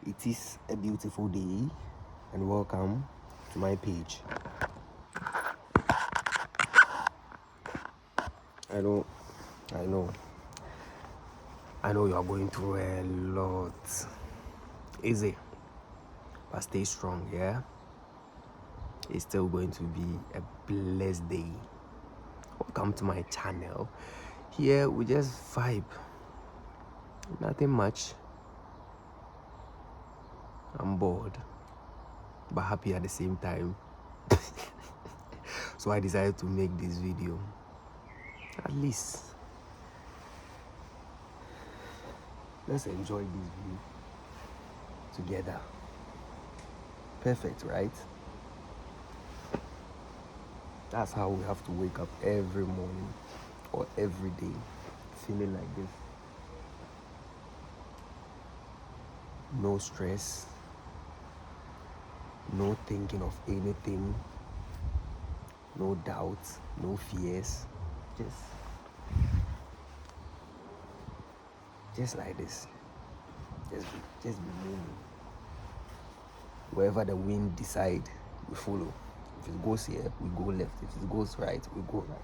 It is a beautiful day, and welcome to my page. I know you are going through a lot. Easy, but stay strong, yeah? It's still going to be a blessed day. Welcome to my channel. Here we just vibe. Nothing much. I'm bored, but happy at the same time. So I decided to make this video. At least let's enjoy this view together. Perfect, right? That's how we have to wake up every morning or every day, feeling like this. No stress, no thinking of anything, no doubts, no fears. Just like this. Just be moving. Wherever the wind decide, we follow. If it goes here, we go left. If it goes right, we go right.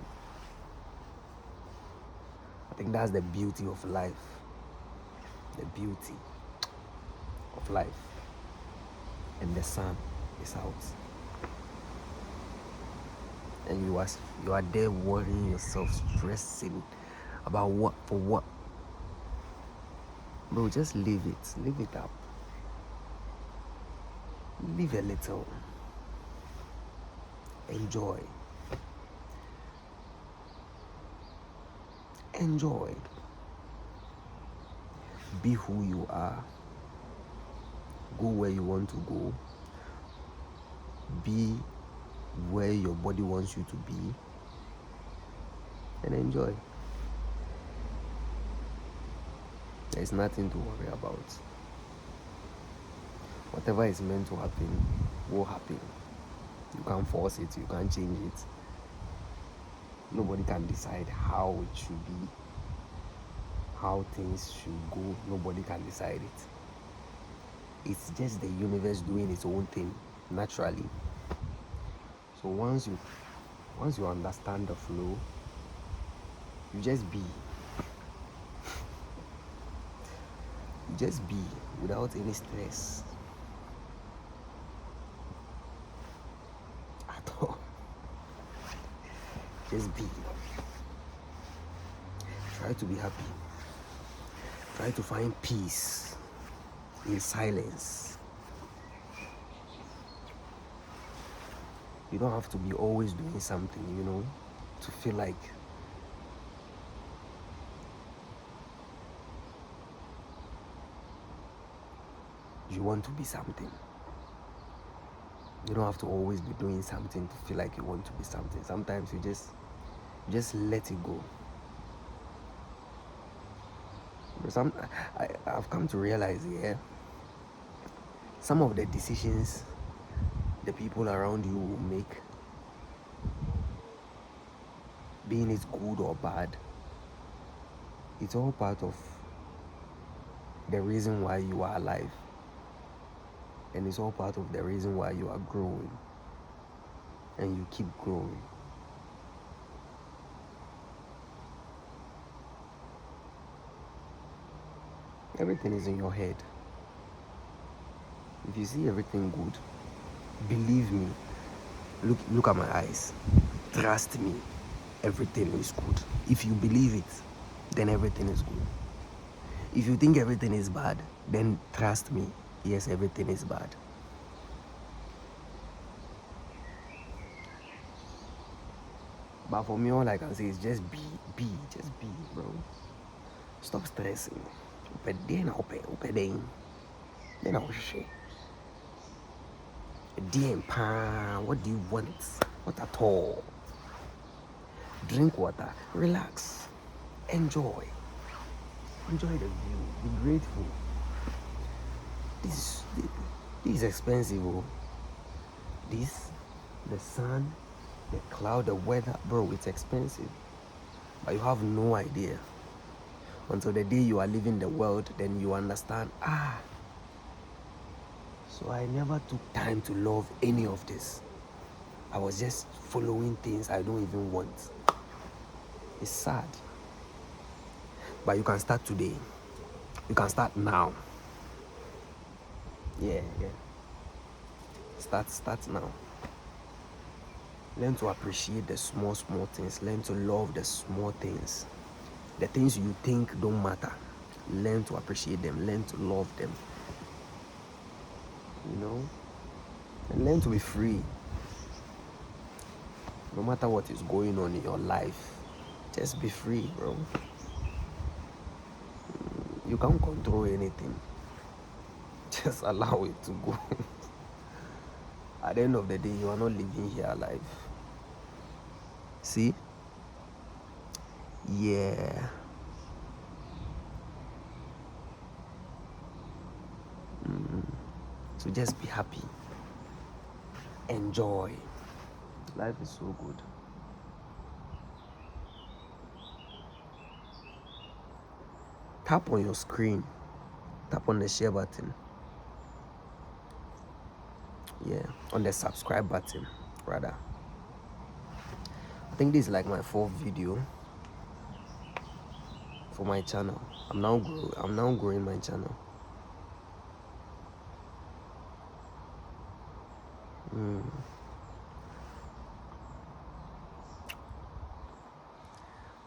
I think that's the beauty of life. The beauty of life. And the sun is out. And you are there worrying yourself, stressing about what for what. Bro, just leave it. Leave it up. Leave a little. Enjoy. Enjoy. Be who you are. Go where you want to go. Be where your body wants you to be. And enjoy. There's nothing to worry about. Whatever is meant to happen will happen. You can't force it, you can't change it. Nobody can decide how it should be, how things should go. Nobody can decide it. It's just the universe doing its own thing naturally. So once you understand the flow, you just be. You just be without any stress at all. Just be. Try to be happy. Try to find peace in silence. You don't have to be always doing something, to feel like you want to be something. You don't have to always be doing something to feel like you want to be something. Sometimes you just let it go. I've come to realize, some of the decisions the people around you will make, being it good or bad, it's all part of the reason why you are alive. And it's all part of the reason why you are growing. And you keep growing. Everything is in your head. If you see everything good, believe me, look at my eyes. Trust me, everything is good. If you believe it, then everything is good. If you think everything is bad, then trust me, yes, everything is bad. But for me, all I can say is just be, bro. Stop stressing. Then I'll share. What do you want? What at all? Drink water, relax, enjoy the view, be grateful. This is expensive. The sun, the cloud, the weather, bro, it's expensive. But you have no idea until the day you are leaving the world. Then you understand, So I never took time to love any of this. I was just following things I don't even want. It's sad. But you can start today. You can start now. Yeah. Start now. Learn to appreciate the small things. Learn to love the small things. The things you think don't matter. Learn to appreciate them. Learn to love them. You know? And learn to be free. No matter what is going on in your life, just be free, bro. You can't control anything. Just allow it to go. At the end of the day, you are not living here alive. See? Yeah. So just be happy. Enjoy. Life is so good. Tap on your screen. Tap on the share button. Yeah, on the subscribe button, rather. I think this is like my 4th video for my channel. I'm now growing my channel.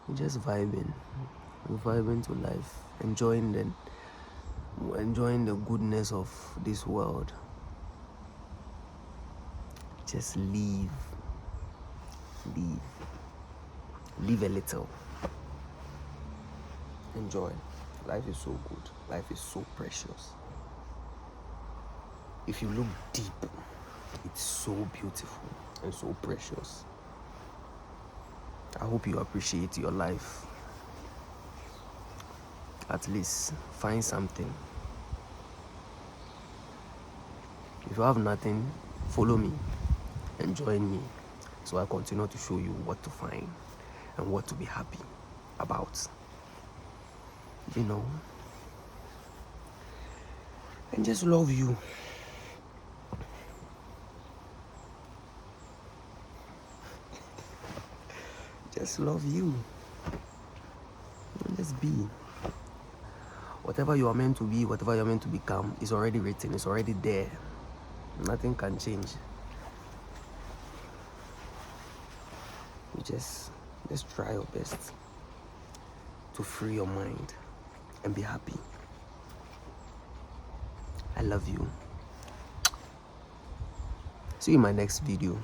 We're just vibing. We're vibing to life, enjoying the goodness of this world. Just live a little. Enjoy. Life is so good. Life is so precious. If you look deep, it's so beautiful and so precious. I hope you appreciate your life. At least find something. If you have nothing, follow me and join me, so I continue to show you what to find and what to be happy about. You know, and just love you. Just love you. And just be. Whatever you are meant to be, whatever you're meant to become, is already written, it's already there. Nothing can change. You just try your best to free your mind and be happy. I love you. See you in my next video.